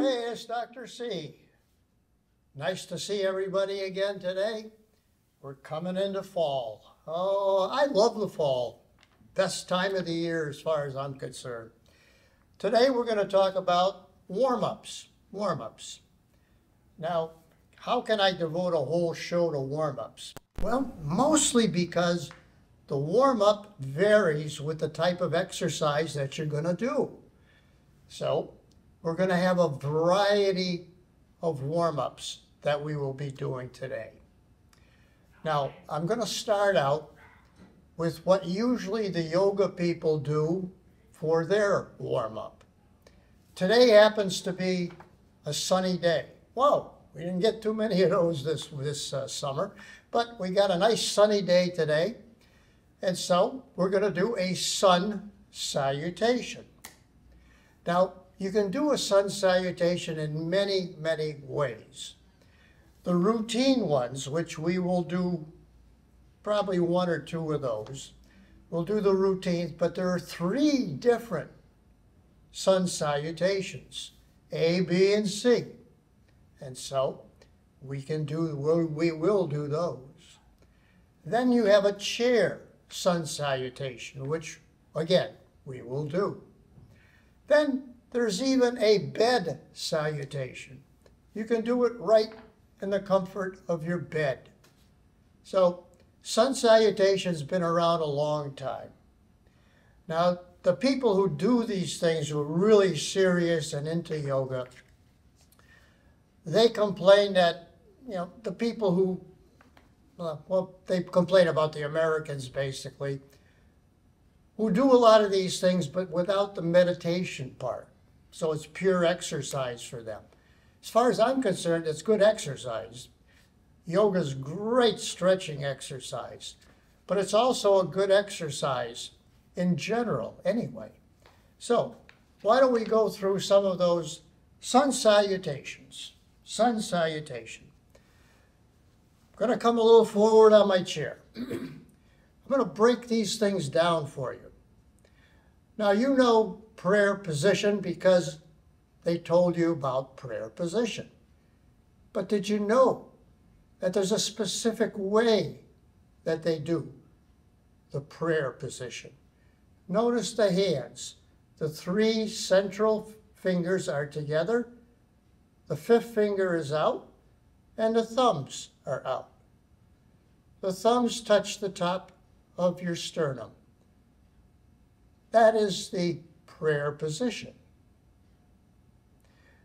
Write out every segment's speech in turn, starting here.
Hey, it's Dr. C. Nice to see everybody again today. We're coming into fall. Oh, I love the fall. Best time of the year as far as I'm concerned. Today we're going to talk about warm-ups. Warm-ups. Now, how can I devote a whole show to warm-ups? Well, mostly because the warm-up varies with the type of exercise that you're going to do. So, we're going to have a variety of warm-ups that we will be doing today. Now, I'm going to start out with what usually the yoga people do for their warm-up. Today happens to be a sunny day. Whoa, we didn't get too many of those this summer, but we got a nice sunny day today. And so we're going to do a sun salutation. Now, you can do a sun salutation in many, many ways. The routine ones, which we will do probably one or two of those, we'll do the routines, but there are 3 different sun salutations, A, B, and C. And so we will do those. Then you have a chair sun salutation, which again, we will do. Then there's even a bed salutation. You can do it right in the comfort of your bed. So sun salutation's been around a long time. Now, the people who do these things who are really serious and into yoga, they complain that, the people who, they complain about the Americans basically, who do a lot of these things but without the meditation part. So it's pure exercise for them. As far as I'm concerned, it's good exercise. Yoga's great stretching exercise, but it's also a good exercise in general anyway. So why don't we go through some of those sun salutations. Sun salutation. I'm going to come a little forward on my chair. I'm going to break these things down for you. Now, you know prayer position because they told you about prayer position. But did you know that there's a specific way that they do the prayer position? Notice the hands. The 3 central fingers are together, the 5th finger is out, and the thumbs are out. The thumbs touch the top of your sternum. That is the prayer position.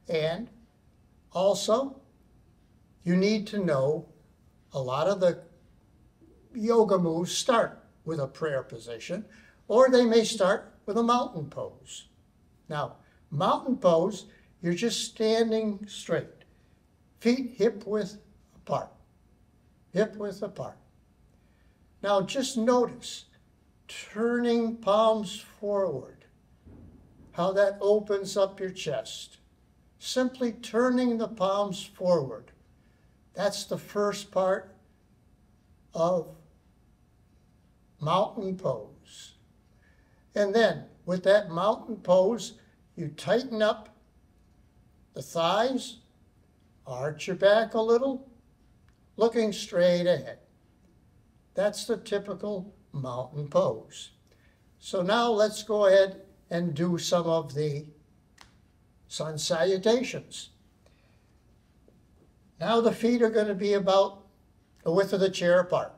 And also, you need to know a lot of the yoga moves start with a prayer position, or they may start with a mountain pose. Now, mountain pose, you're just standing straight, feet hip-width apart, hip-width apart. Now, just notice turning palms forward, how that opens up your chest. Simply turning the palms forward. That's the first part of mountain pose. And then, with that mountain pose, you tighten up the thighs, arch your back a little, looking straight ahead. That's the typical mountain pose. So now let's go ahead and do some of the sun salutations. Now the feet are going to be about the width of the chair apart.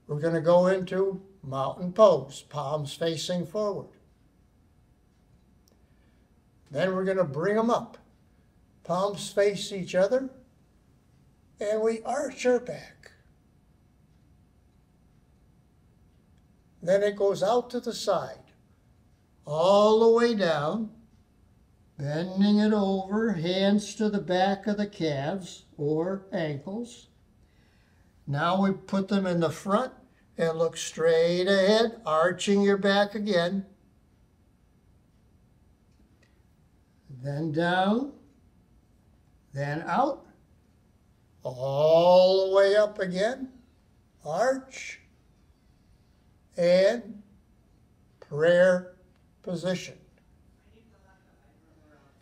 We're going to go into mountain pose, palms facing forward. Then we're going to bring them up. Palms face each other, and we arch our back. Then it goes out to the side, all the way down, bending it over, hands to the back of the calves or ankles. Now we put them in the front and look straight ahead, arching your back again. Then down, then out, all the way up again, arch, and prayer position.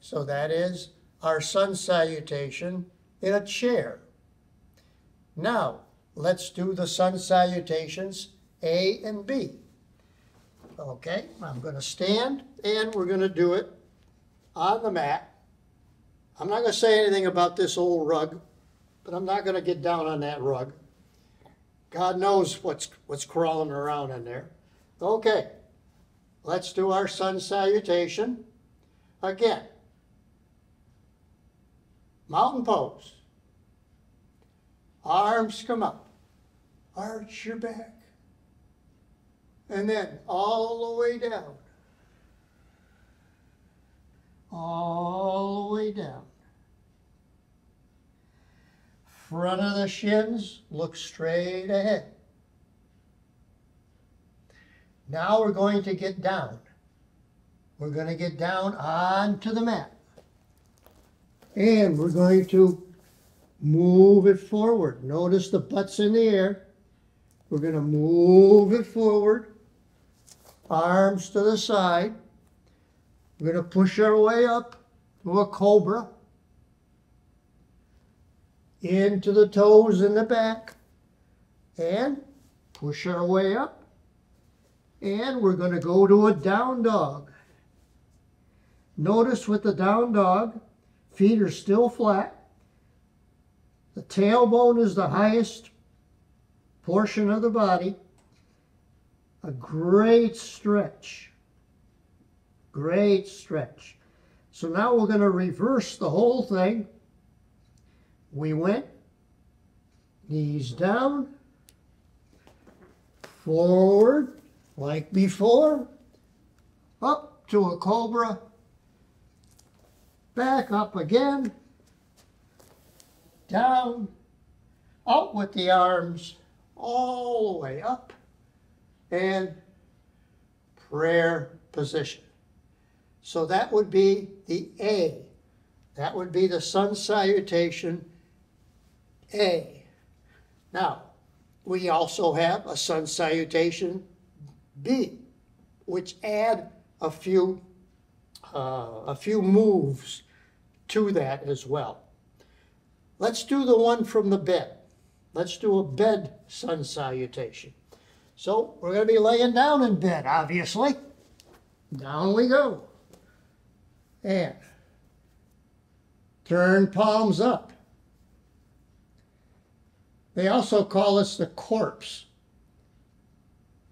So that is our sun salutation in a chair. Now, let's do the sun salutations A and B. Okay, I'm going to stand and we're going to do it on the mat. I'm not going to say anything about this old rug, but I'm not going to get down on that rug. God knows what's crawling around in there. Okay, let's do our sun salutation. Again, mountain pose. Arms come up. Arch your back. And then all the way down. All the way down. Front of the shins, look straight ahead. Now we're going to get down. We're going to get down onto the mat. And we're going to move it forward. Notice the butt's in the air. We're going to move it forward. Arms to the side. We're going to push our way up to a cobra. Into the toes in the back. And push our way up. And we're going to go to a down dog. Notice with the down dog, feet are still flat. The tailbone is the highest portion of the body. A great stretch. Great stretch. So now we're going to reverse the whole thing. We went, knees down, forward, like before, up to a cobra, back up again, down, out with the arms, all the way up, and prayer position. So that would be the A. That would be the sun salutation A. Now, we also have a sun salutation B, which add a few moves to that as well. Let's do the one from the bed. Let's do a bed sun salutation. So we're going to be laying down in bed, obviously. Down we go. And turn palms up. They also call us the corpse.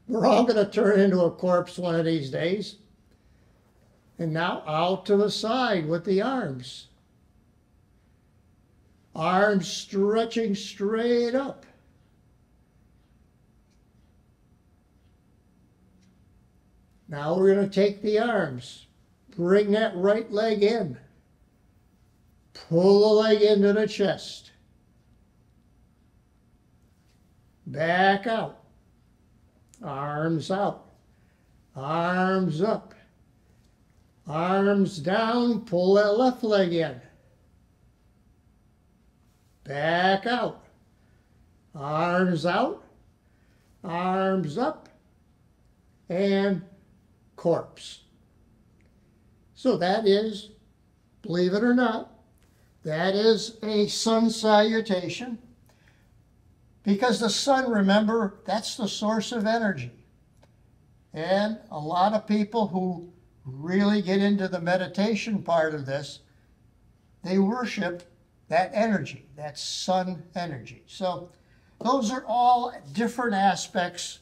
We're all going to turn into a corpse one of these days. And now out to the side with the arms. Arms stretching straight up. Now we're going to take the arms. Bring that right leg in. Pull the leg into the chest. Back out. Arms out. Arms up. Arms down. Pull that left leg in. Back out. Arms out. Arms up. And corpse. So that is, believe it or not, that is a sun salutation. Because the sun, remember, that's the source of energy. And a lot of people who really get into the meditation part of this, they worship that energy, that sun energy. So those are all different aspects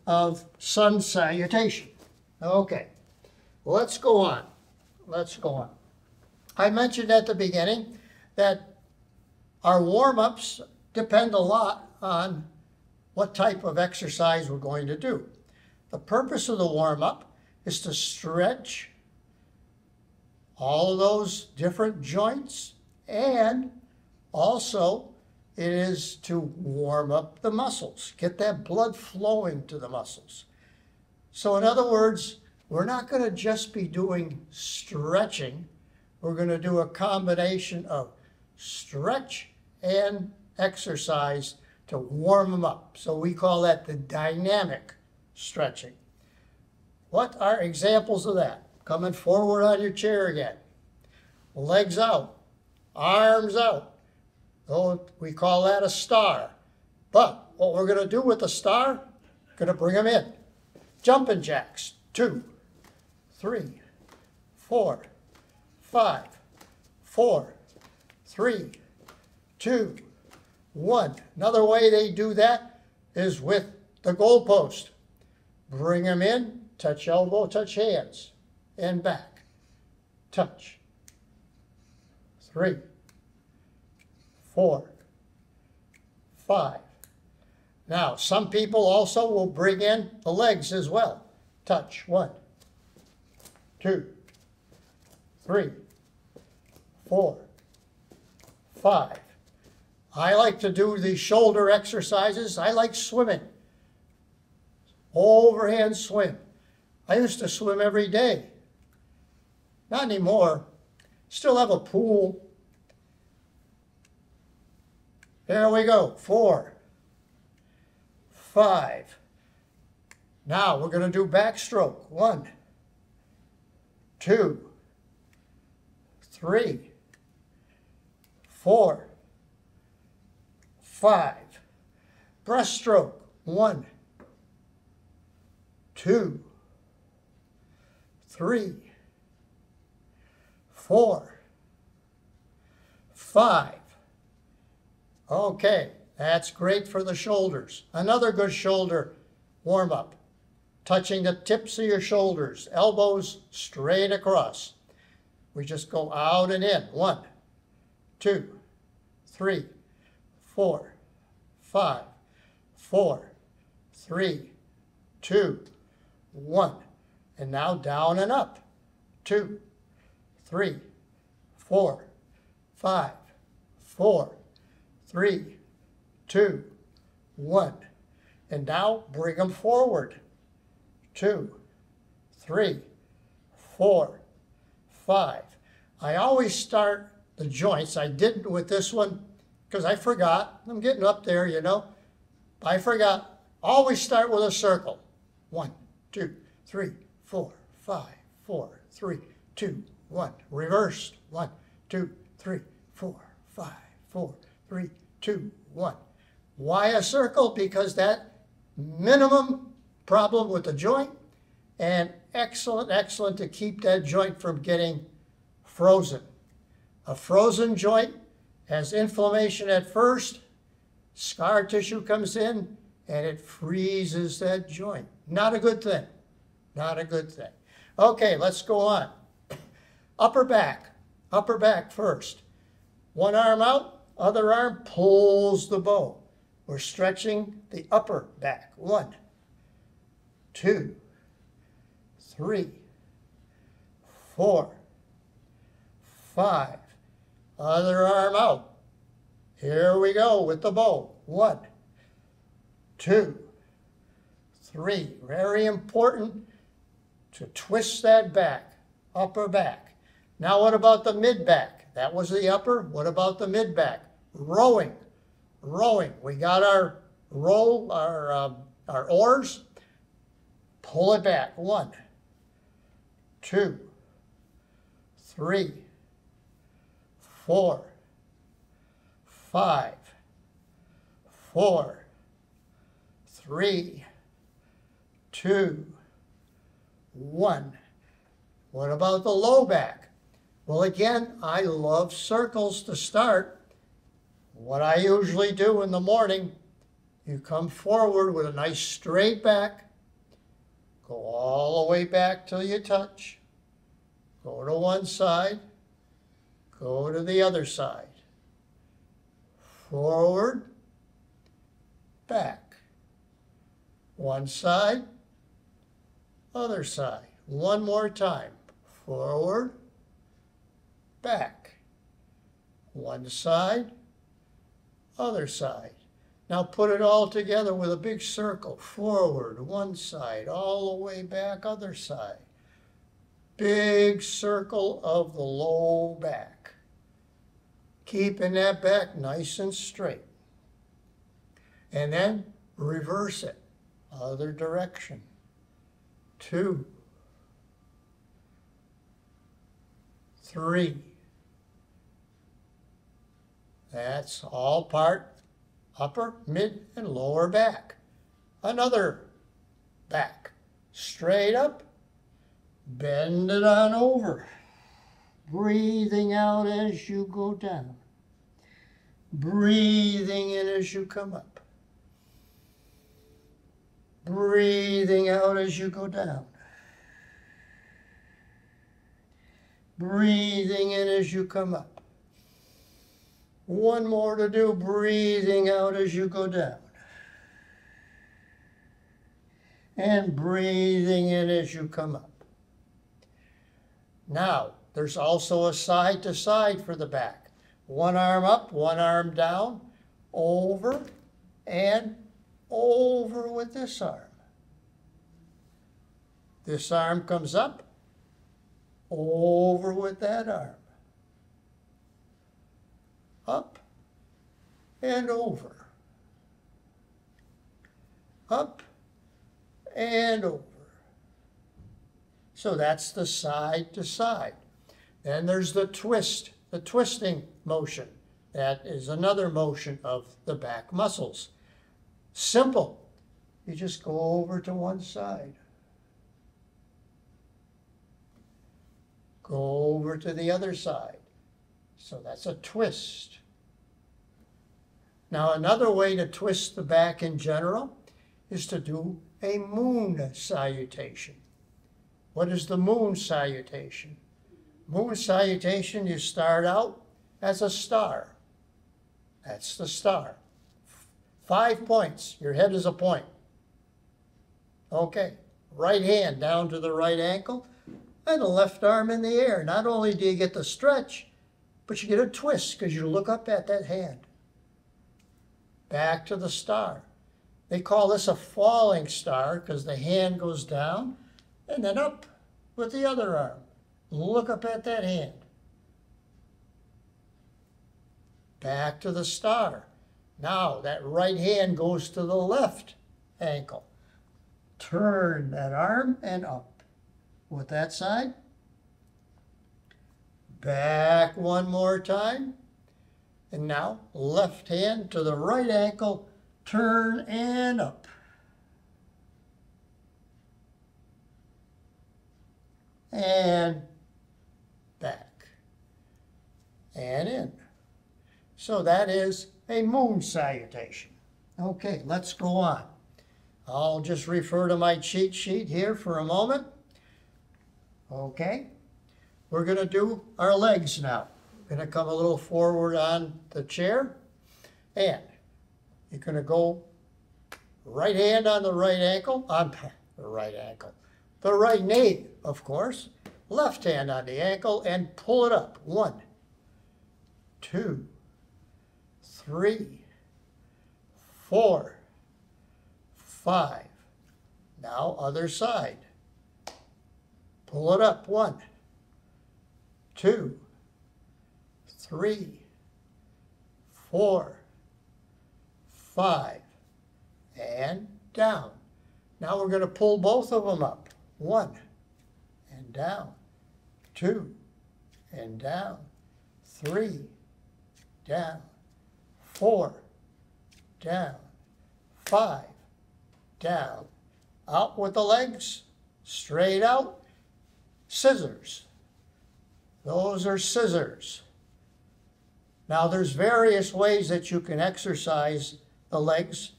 of sun salutation. Okay, let's go on. Let's go on. I mentioned at the beginning that our warm-ups depend a lot on what type of exercise we're going to do. The purpose of the warm-up is to stretch all of those different joints, and also it is to warm up the muscles, get that blood flowing to the muscles. So in other words, we're not going to just be doing stretching. We're going to do a combination of stretch and exercise to warm them up. So we call that the dynamic stretching. What are examples of that? Coming forward on your chair again. legs out, arms out. Oh, we call that a star. But what we're going to do with the star, going to bring them in. Jumping jacks, 2, 3, 4, 5, 4, 3, 2, 1. Another way they do that is with the goalpost. Bring them in, touch elbow, touch hands, and back. Touch. 3, 4, 5. Now, some people also will bring in the legs as well. Touch. 1, 2, 3, 4, 5. I like to do the shoulder exercises. I like swimming. Overhand swim. I used to swim every day. Not anymore. Still have a pool. There we go. 4, 5. Now we're going to do backstroke. 1, 2, 3, 4, 5. Breaststroke. 1, 2, 3, 4, 5. Okay, that's great for the shoulders. Another good shoulder warm-up. Touching the tips of your shoulders, elbows straight across. We just go out and in. 1, 2, 3, 4, 5, 4, 3, 2, 1. And now down and up. 2, 3, 4, 5, 4, 3, 2, 1. And now bring them forward. 2, 3, 4, 5. I always start the joints. I didn't with this one because I forgot. I'm getting up there, you know. I forgot. Always start with a circle. 1, 2, 3, 4, 5, 4, 3, 2, 1. Reversed. 1, 2, 3, 4, 5, 4, 3, 2, 1. Why a circle? Because that minimum problem with the joint, and excellent to keep that joint from getting frozen. A frozen joint has inflammation at first, scar tissue comes in, and it freezes that joint. Not a good thing. Not a good thing. Okay, let's go on. Upper back first. One arm out, other arm pulls the bow. We're stretching the upper back. 1, 2, 3, 4, 5. Other arm out. Here we go with the bow. 1, 2, 3. Very important to twist that back, upper back. Now what about the mid back? That was the upper. What about the mid back? Rowing. We got our roll, our oars. Pull it back. 1, 2, 3, 4, 5, 4, 3, 2, 1. What about the low back? Well, again, I love circles to start. What I usually do in the morning, you come forward with a nice straight back, go all the way back till you touch, go to one side, go to the other side, forward, back, one side, other side. One more time, forward, back, one side, other side. Now put it all together with a big circle. Forward, one side, all the way back, other side. Big circle of the low back. Keeping that back nice and straight. And then reverse it, other direction. 2, 3, That's all part upper, mid, and lower back. Another back. Straight up, bend it on over. Breathing out as you go down. Breathing in as you come up. Breathing out as you go down. Breathing in as you come up. One more to do, breathing out as you go down. And breathing in as you come up. Now, there's also a side to side for the back. One arm up, one arm down, over and over with this arm. This arm comes up, over with that arm. Up and over. Up and over. So that's the side to side. Then there's the twist, the twisting motion. That is another motion of the back muscles. Simple. You just go over to one side. Go over to the other side. So that's a twist. Now another way to twist the back in general is to do a moon salutation. What is the moon salutation? Moon salutation, you start out as a star. That's the star. 5 points. Your head is a point. Okay. Right hand down to the right ankle and the left arm in the air. Not only do you get the stretch, but you get a twist because you look up at that hand. Back to the star. They call this a falling star because the hand goes down and then up with the other arm. Look up at that hand. Back to the star. Now that right hand goes to the left ankle. Turn that arm and up. With that side. Back one more time. And now left hand to the right ankle. Turn and up. And back. And in. So that is a moon salutation. Okay, let's go on. I'll just refer to my cheat sheet here for a moment. Okay, we're going to do our legs now. Going to come a little forward on the chair. And you're going to go right hand on the right ankle, on the right ankle. The right knee, of course. Left hand on the ankle and pull it up. 1, 2, 3, 4, 5. Now other side. Pull it up. 1, 2, 3, 4, 5. And down. Now we're going to pull both of them up. 1 and down. 2 and down. 3 down. 4 down. 5 down. Out with the legs. Straight out. Scissors. Those are scissors. Now there's various ways that you can exercise the legs.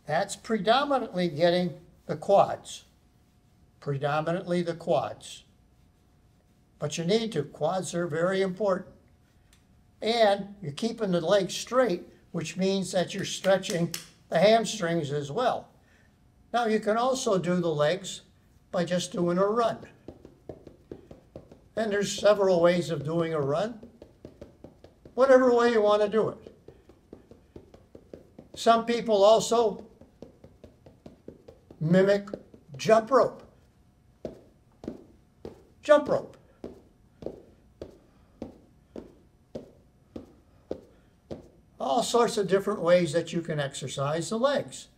That's predominantly getting the quads. Predominantly the quads. But you need to. Quads are very important. And you're keeping the legs straight, which means that you're stretching the hamstrings as well. Now you can also do the legs by just doing a run. And there's several ways of doing a run. Whatever way you want to do it. Some people also mimic jump rope. Jump rope. All sorts of different ways that you can exercise the legs.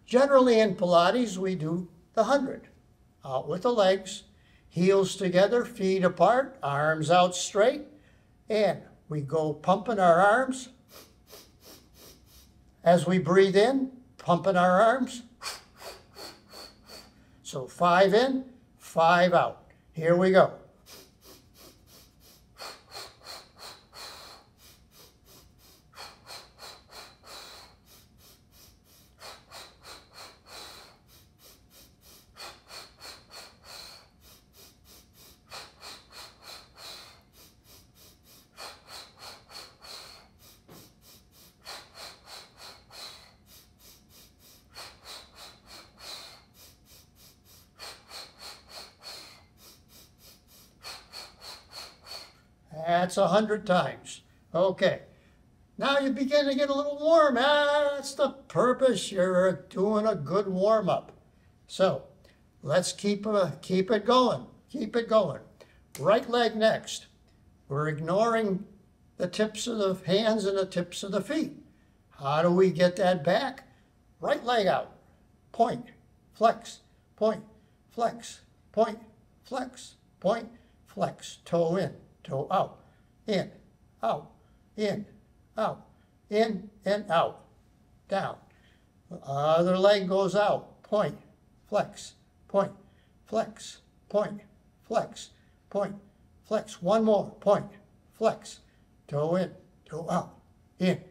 Generally in Pilates, we do the 100. Out with the legs, heels together, feet apart, arms out straight, and we go pumping our arms As we breathe in, pumping our arms. So 5 in, 5 out. Here we go. That's 100 times. Okay. Now you begin to get a little warm. That's the purpose. You're doing a good warm-up. So let's keep it going. Keep it going. Right leg next. We're ignoring the tips of the hands and the tips of the feet. How do we get that back? Right leg out. Point, flex, point, flex, point, flex, point, flex. Toe in, toe out, in, out, in, out, in and out, down. Other leg goes out. Point, flex, point, flex, point, flex, point, flex. One more. Point, flex, toe in, toe out, in,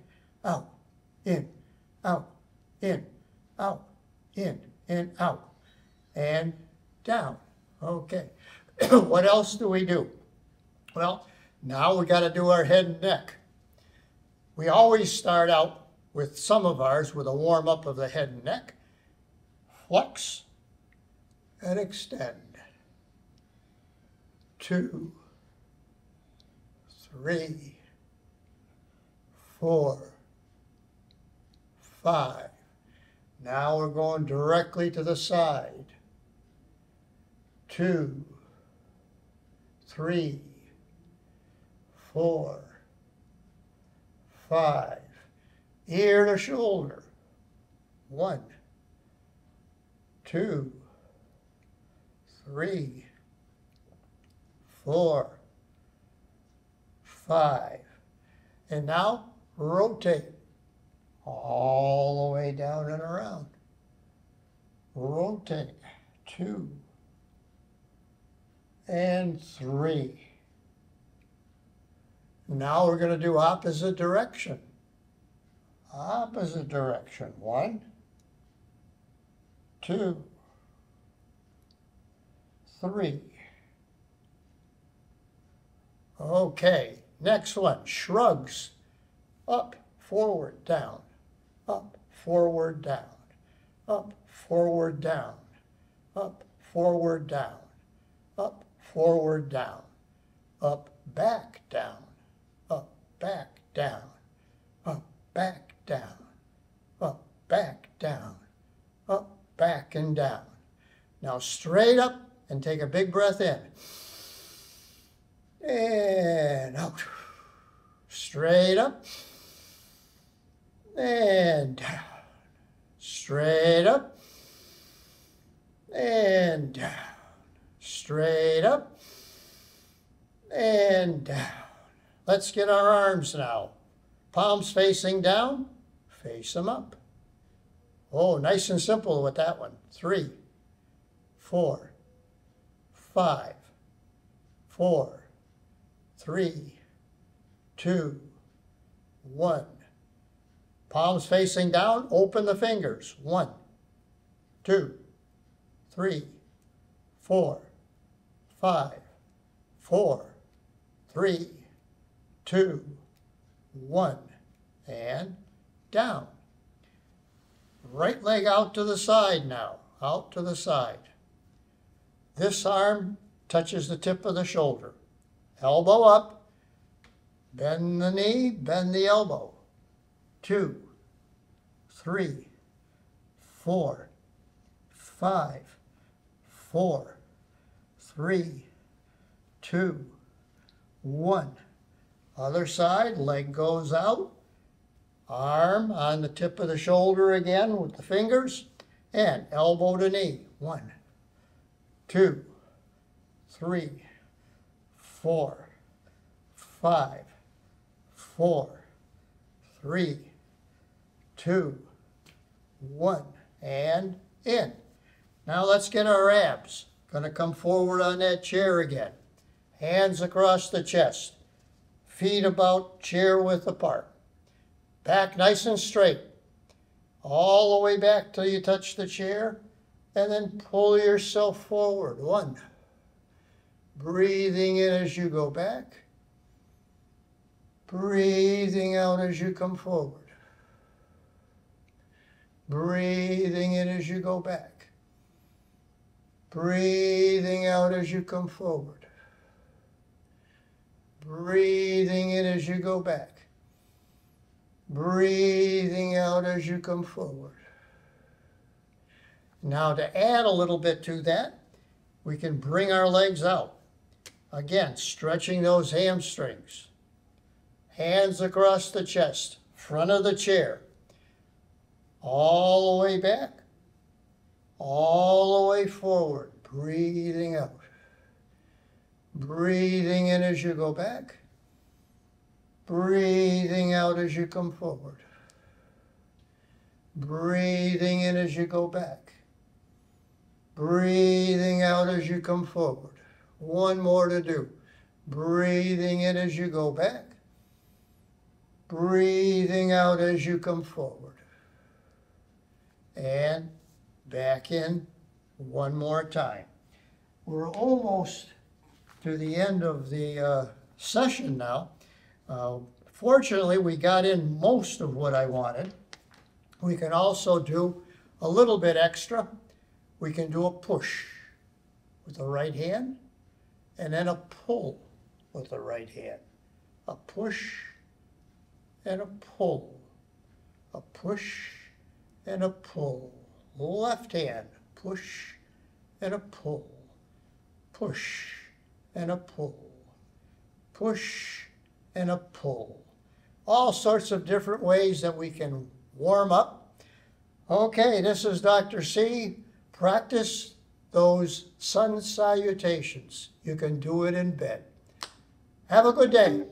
out, in, out, in, out, in, and out, and down. Okay. What else do we do? Well, now we got to do our head and neck. We always start out with some of ours with a warm-up of the head and neck. Flex and extend. 2, 3, 4, 5. Now we're going directly to the side. 2, 3, 4, 5. Ear to shoulder. 1, 2, 3, 4, 5. And now rotate all the way down and around. Rotate. 2 and 3. Now we're going to do opposite direction. Opposite direction. 1, 2, 3. Okay, next one. Shrugs. Up, forward, down. Up, forward, down. Up, forward, down. Up, forward, down. Up, forward, down. Up, back, down. Up, back, down. Up, back, down. Up, back, down. Up, back, and down. Now straight up and take a big breath in. And out. Straight up. And down. Straight up. And down. Straight up. And down. Let's get our arms now. Palms facing down. Face them up. Oh, nice and simple with that one. 3, 4, 5, 4, 3, 2, 1. Palms facing down, open the fingers. 1, 2, 3, 4, 5, 4, 3, 2, 1. And down. Right leg out to the side now. Out to the side. This arm touches the tip of the shoulder. Elbow up. Bend the knee, bend the elbow. 2, 3, 4, 5, 4, 3, 2, 1. Other side, leg goes out. Arm on the tip of the shoulder again with the fingers. And elbow to knee. 1, 2, 3, 4, 5, 4, 3, 2, 1, and in. Now let's get our abs. Going to come forward on that chair again. Hands across the chest. Feet about chair width apart. Back nice and straight. All the way back till you touch the chair. And then pull yourself forward. 1. Breathing in as you go back. Breathing out as you come forward. Breathing in as you go back. Breathing out as you come forward. Breathing in as you go back. Breathing out as you come forward. Now to add a little bit to that, we can bring our legs out. Again, stretching those hamstrings. Hands across the chest, front of the chair. All the way back, all the way forward. Breathing out. Breathing in as you go back. Breathing out as you come forward. Breathing in as you go back. Breathing out as you come forward. One more to do. Breathing in as you go back. Breathing out as you come forward. And back in one more time. We're almost to the end of the session now. Fortunately, we got in most of what I wanted. We can also do a little bit extra. We can do a push with the right hand and then a pull with the right hand. A push and a pull. A push and a pull. Left hand, push and a pull. Push and a pull. Push and a pull. All sorts of different ways that we can warm up. Okay, this is Dr. C. Practice those sun salutations. You can do it in bed. Have a good day.